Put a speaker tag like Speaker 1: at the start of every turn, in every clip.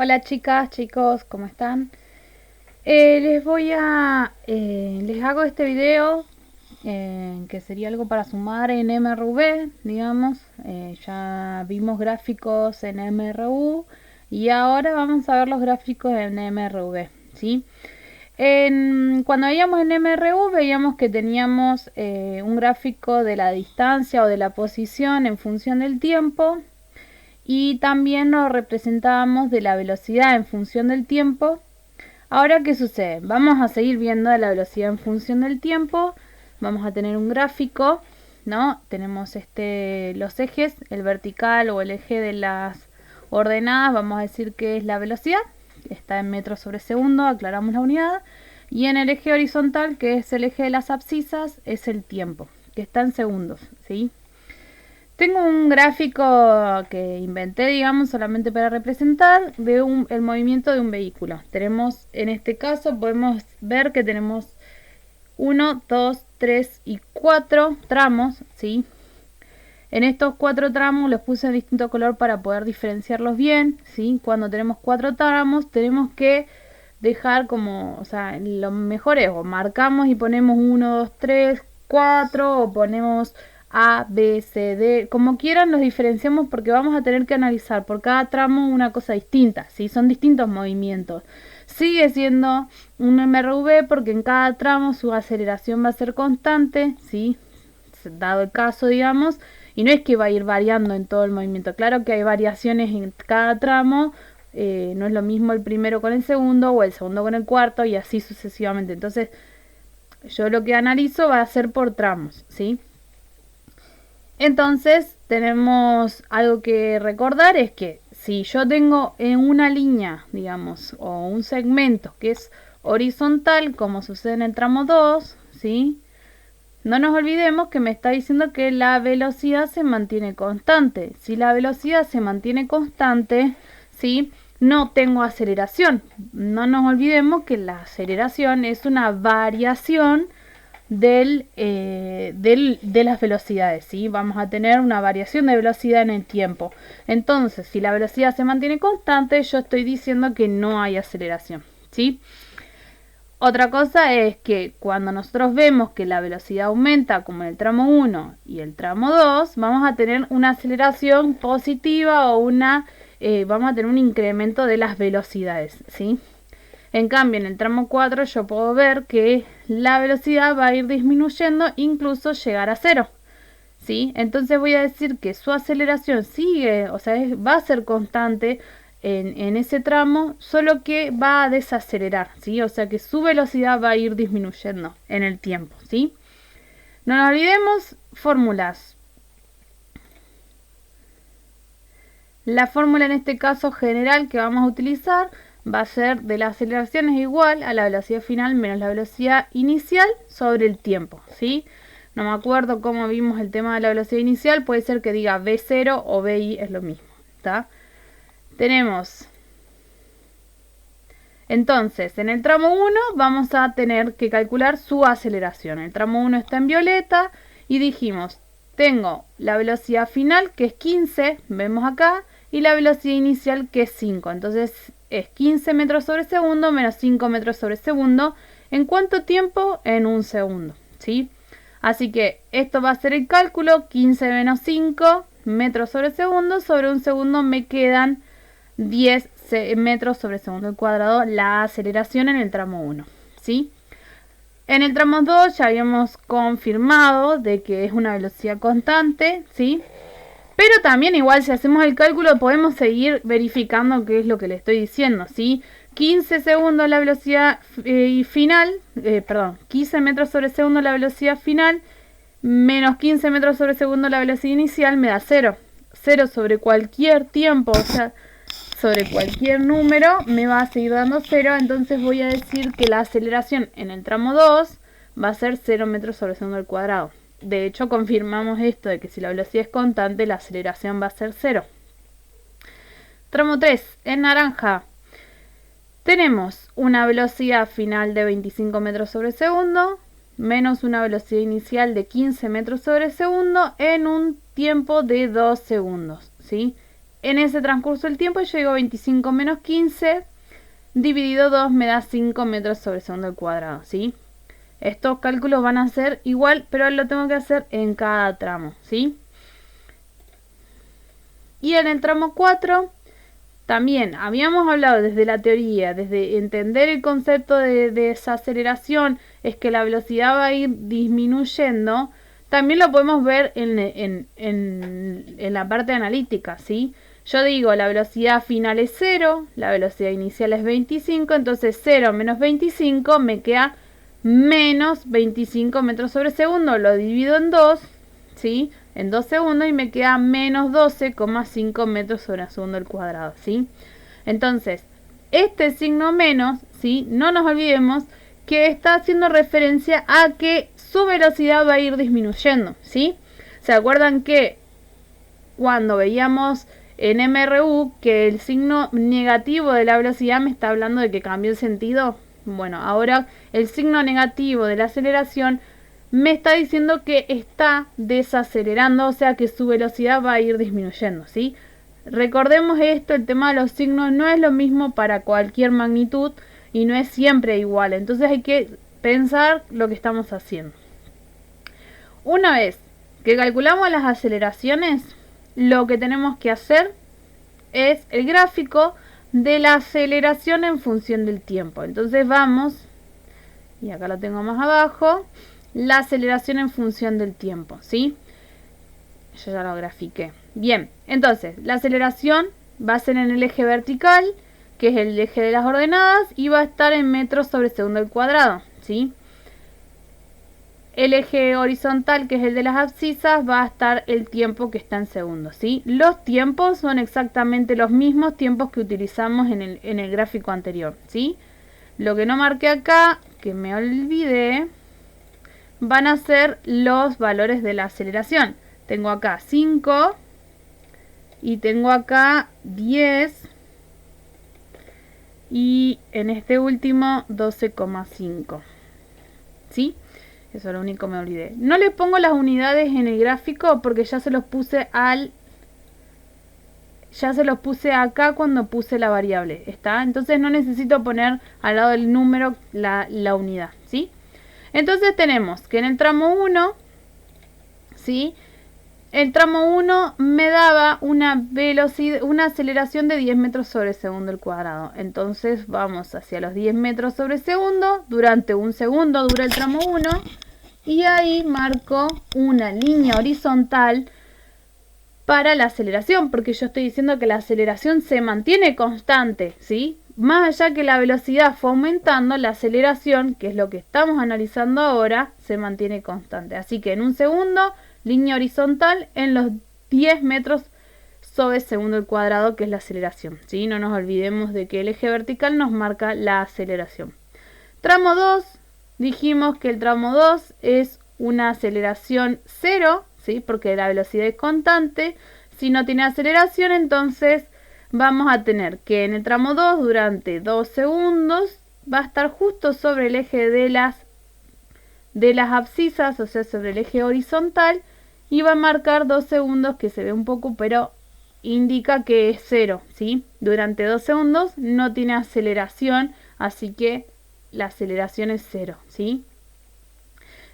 Speaker 1: Hola chicas, chicos, ¿cómo están? Les hago este video que sería algo para sumar en MRV, digamos. Ya vimos gráficos en MRU y ahora vamos a ver los gráficos en MRV, ¿sí? Cuando veíamos en MRU veíamos que teníamos un gráfico de la distancia o de la posición en función del tiempo y también lo representábamos de la velocidad en función del tiempo. Ahora, ¿qué sucede? Vamos a seguir viendo la velocidad en función del tiempo. Vamos a tener un gráfico, ¿no? Tenemos los ejes, el vertical o el eje de las ordenadas, vamos a decir que es la velocidad, está en metros sobre segundo, aclaramos la unidad. Y en el eje horizontal, que es el eje de las abscisas, es el tiempo, que está en segundos, ¿sí? Tengo un gráfico que inventé, digamos, solamente para representar el movimiento de un vehículo. Tenemos, en este caso, podemos ver que tenemos 1, 2, 3 y 4 tramos, ¿sí? En estos 4 tramos los puse en distinto color para poder diferenciarlos bien, ¿sí? Cuando tenemos 4 tramos tenemos que dejar como, o sea, lo mejor es o marcamos y ponemos 1, 2, 3, 4 o ponemos A, B, C, D, como quieran los diferenciamos porque vamos a tener que analizar por cada tramo una cosa distinta, ¿sí? Son distintos movimientos. Sigue siendo un MRV porque en cada tramo su aceleración va a ser constante, ¿sí? Dado el caso, digamos, y no es que va a ir variando en todo el movimiento. Claro que hay variaciones en cada tramo, no es lo mismo el primero con el segundo o el segundo con el cuarto y así sucesivamente. Entonces, yo lo que analizo va a ser por tramos, ¿sí? Entonces, tenemos algo que recordar, es que si yo tengo en una línea, digamos, o un segmento que es horizontal, como sucede en el tramo 2, ¿sí? No nos olvidemos que me está diciendo que la velocidad se mantiene constante. Si la velocidad se mantiene constante, ¿sí? No tengo aceleración. No nos olvidemos que la aceleración es una variación de las velocidades, ¿sí? Vamos a tener una variación de velocidad en el tiempo. Entonces, si la velocidad se mantiene constante, yo estoy diciendo que no hay aceleración, ¿sí? Otra cosa es que cuando nosotros vemos que la velocidad aumenta, como en el tramo 1 y el tramo 2, vamos a tener una aceleración positiva o vamos a tener un incremento de las velocidades, ¿sí? En cambio, en el tramo 4 yo puedo ver que la velocidad va a ir disminuyendo, incluso llegar a cero, ¿sí? Entonces voy a decir que su aceleración sigue, o sea, va a ser constante en ese tramo, solo que va a desacelerar, ¿sí? O sea que su velocidad va a ir disminuyendo en el tiempo, ¿sí? No nos olvidemos fórmulas. La fórmula en este caso general que vamos a utilizar va a ser de la aceleración es igual a la velocidad final menos la velocidad inicial sobre el tiempo, ¿sí? No me acuerdo cómo vimos el tema de la velocidad inicial, puede ser que diga V0 o VI es lo mismo, ¿está? Tenemos, entonces, en el tramo 1 vamos a tener que calcular su aceleración. El tramo 1 está en violeta y dijimos, tengo la velocidad final que es 15, vemos acá, y la velocidad inicial que es 5. Entonces es 15 metros sobre segundo menos 5 metros sobre segundo. ¿En cuánto tiempo? En un segundo, ¿sí? Así que esto va a ser el cálculo, 15 menos 5 metros sobre un segundo me quedan 10 metros sobre segundo al cuadrado la aceleración en el tramo 1, ¿sí? En el tramo 2 ya habíamos confirmado de que es una velocidad constante, ¿sí? Pero también igual si hacemos el cálculo podemos seguir verificando qué es lo que le estoy diciendo, ¿sí? 15 segundos la velocidad final, 15 metros sobre segundo la velocidad final, menos 15 metros sobre segundo la velocidad inicial me da 0. 0 sobre cualquier tiempo, o sea, sobre cualquier número me va a seguir dando 0, entonces voy a decir que la aceleración en el tramo 2 va a ser 0 metros sobre segundo al cuadrado. De hecho, confirmamos esto de que si la velocidad es constante, la aceleración va a ser 0. Tramo 3, en naranja, tenemos una velocidad final de 25 metros sobre segundo, menos una velocidad inicial de 15 metros sobre segundo en un tiempo de 2 segundos, ¿sí? en ese transcurso del tiempo yo digo 25 menos 15 dividido 2 me da 5 metros sobre segundo al cuadrado, ¿sí? Estos cálculos van a ser igual, pero lo tengo que hacer en cada tramo, ¿sí? Y en el tramo 4, también habíamos hablado desde la teoría, desde entender el concepto de desaceleración, es que la velocidad va a ir disminuyendo. También lo podemos ver en la parte analítica, ¿sí? Yo digo, la velocidad final es 0, la velocidad inicial es 25, entonces 0 menos 25 me queda menos 25 metros sobre segundo, lo divido en 2, ¿sí? En 2 segundos y me queda menos 12,5 metros sobre segundo al cuadrado, ¿sí? Entonces, este signo menos, ¿sí? No nos olvidemos que está haciendo referencia a que su velocidad va a ir disminuyendo, ¿sí? ¿Se acuerdan que cuando veíamos en MRU que el signo negativo de la velocidad me está hablando de que cambió el sentido? Bueno, ahora el signo negativo de la aceleración me está diciendo que está desacelerando, o sea que su velocidad va a ir disminuyendo, ¿sí? Recordemos esto, el tema de los signos no es lo mismo para cualquier magnitud y no es siempre igual, entonces hay que pensar lo que estamos haciendo. Una vez que calculamos las aceleraciones, lo que tenemos que hacer es el gráfico de la aceleración en función del tiempo. Entonces vamos, y acá lo tengo más abajo, la aceleración en función del tiempo, ¿sí? Yo ya lo grafiqué. Bien, entonces la aceleración va a ser en el eje vertical, que es el eje de las ordenadas, y va a estar en metros sobre segundo al cuadrado, ¿sí? El eje horizontal, que es el de las abscisas, va a estar el tiempo que está en segundos, ¿sí? Los tiempos son exactamente los mismos tiempos que utilizamos en el gráfico anterior, ¿sí? Lo que no marqué acá, que me olvidé, van a ser los valores de la aceleración. Tengo acá 5 y tengo acá 10 y en este último 12,5, ¿sí? Eso es lo único que me olvidé. No le pongo las unidades en el gráfico porque ya se los puse acá cuando puse la variable, ¿está? Entonces no necesito poner al lado del número la unidad, ¿sí? Entonces tenemos que en el tramo 1, ¿sí? El tramo 1 me daba una aceleración de 10 metros sobre segundo al cuadrado. Entonces vamos hacia los 10 metros sobre segundo. Durante un segundo dura el tramo 1. Y ahí marco una línea horizontal para la aceleración, porque yo estoy diciendo que la aceleración se mantiene constante, ¿sí? Más allá que la velocidad fue aumentando, la aceleración, que es lo que estamos analizando ahora, se mantiene constante. Así que en un segundo, línea horizontal en los 10 metros sobre segundo al cuadrado, que es la aceleración, ¿sí? No nos olvidemos de que el eje vertical nos marca la aceleración. Tramo 2, dijimos que el tramo 2 es una aceleración 0, ¿sí? Porque la velocidad es constante. Si no tiene aceleración, entonces vamos a tener que en el tramo 2 durante 2 segundos va a estar justo sobre el eje de las abscisas, o sea sobre el eje horizontal, y va a marcar 2 segundos, que se ve un poco, pero indica que es 0, ¿sí? Durante 2 segundos no tiene aceleración, así que la aceleración es 0, ¿sí?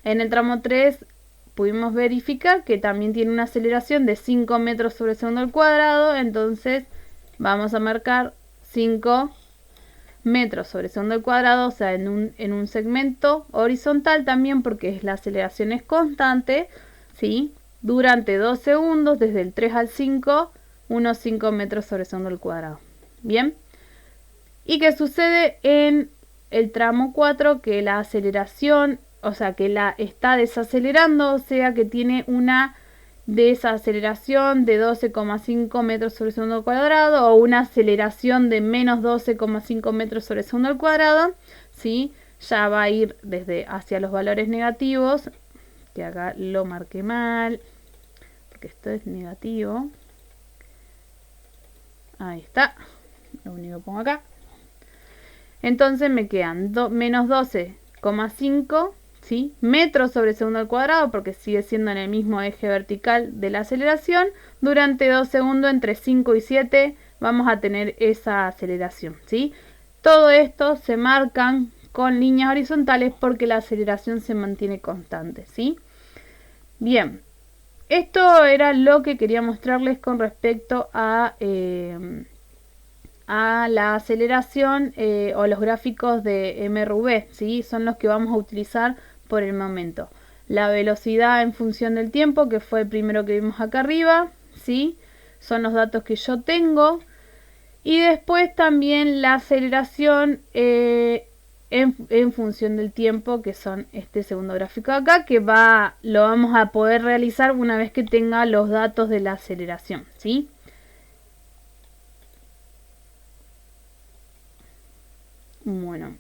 Speaker 1: En el tramo 3 pudimos verificar que también tiene una aceleración de 5 metros sobre segundo al cuadrado, entonces vamos a marcar 5 metros sobre segundo al cuadrado, o sea, en un segmento horizontal también, porque la aceleración es constante, ¿sí? Durante 2 segundos, desde el 3 al 5, unos 5 metros sobre segundo al cuadrado. Bien. ¿Y qué sucede en el tramo 4? Que la aceleración, o sea, que la está desacelerando, o sea, que tiene una desaceleración de 12,5 metros sobre segundo al cuadrado, o una aceleración de menos 12,5 metros sobre segundo al cuadrado, ¿sí? Ya va a ir desde hacia los valores negativos, que acá lo marqué mal, porque esto es negativo. Ahí está, lo único que pongo acá. Entonces me quedan menos 12,5, ¿sí? Metros sobre segundo al cuadrado, porque sigue siendo en el mismo eje vertical de la aceleración. Durante 2 segundos, entre 5 y 7, vamos a tener esa aceleración, ¿sí? Todo esto se marcan con líneas horizontales porque la aceleración se mantiene constante, ¿sí? Bien, esto era lo que quería mostrarles con respecto a la aceleración o los gráficos de MRV, ¿sí? Son los que vamos a utilizar por el momento. La velocidad en función del tiempo, que fue el primero que vimos acá arriba, ¿sí? Son los datos que yo tengo. Y después también la aceleración en función del tiempo, que son este segundo gráfico de acá, que lo vamos a poder realizar una vez que tenga los datos de la aceleración, ¿sí? Bueno.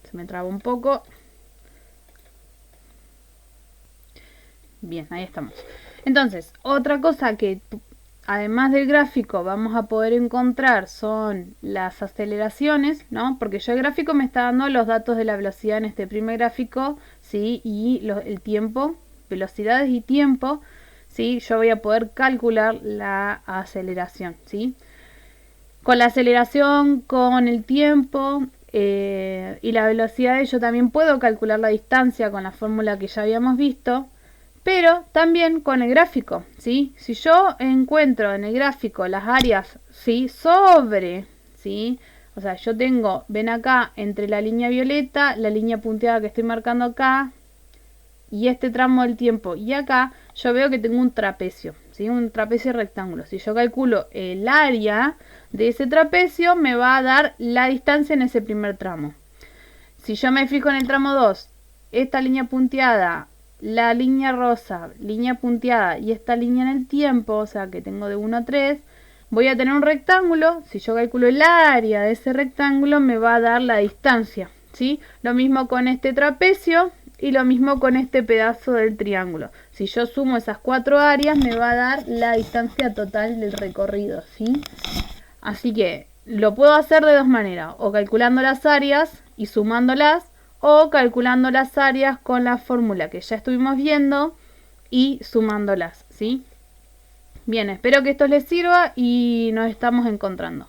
Speaker 1: Se me traba un poco. Bien, ahí estamos. Entonces, otra cosa que además del gráfico vamos a poder encontrar son las aceleraciones, ¿no? Porque yo el gráfico me está dando los datos de la velocidad en este primer gráfico, ¿sí? Y el tiempo, velocidades y tiempo, ¿sí? Yo voy a poder calcular la aceleración, ¿sí? Con la aceleración, con el tiempo y la velocidad, yo también puedo calcular la distancia con la fórmula que ya habíamos visto, pero también con el gráfico, ¿sí? Si yo encuentro en el gráfico las áreas, ¿sí? ¿sí? O sea, yo tengo, ven acá, entre la línea violeta, la línea punteada que estoy marcando acá, y este tramo del tiempo, y acá, yo veo que tengo un trapecio, ¿sí? Un trapecio rectángulo. Si yo calculo el área de ese trapecio, me va a dar la distancia en ese primer tramo. Si yo me fijo en el tramo 2, esta línea punteada, la línea rosa, línea punteada y esta línea en el tiempo, o sea que tengo de 1 a 3, voy a tener un rectángulo. Si yo calculo el área de ese rectángulo, me va a dar la distancia, ¿sí? Lo mismo con este trapecio y lo mismo con este pedazo del triángulo. Si yo sumo esas 4 áreas, me va a dar la distancia total del recorrido, ¿sí? Así que lo puedo hacer de dos maneras, o calculando las áreas y sumándolas, o calculando las áreas con la fórmula que ya estuvimos viendo y sumándolas, ¿sí? Bien, espero que esto les sirva y nos estamos encontrando.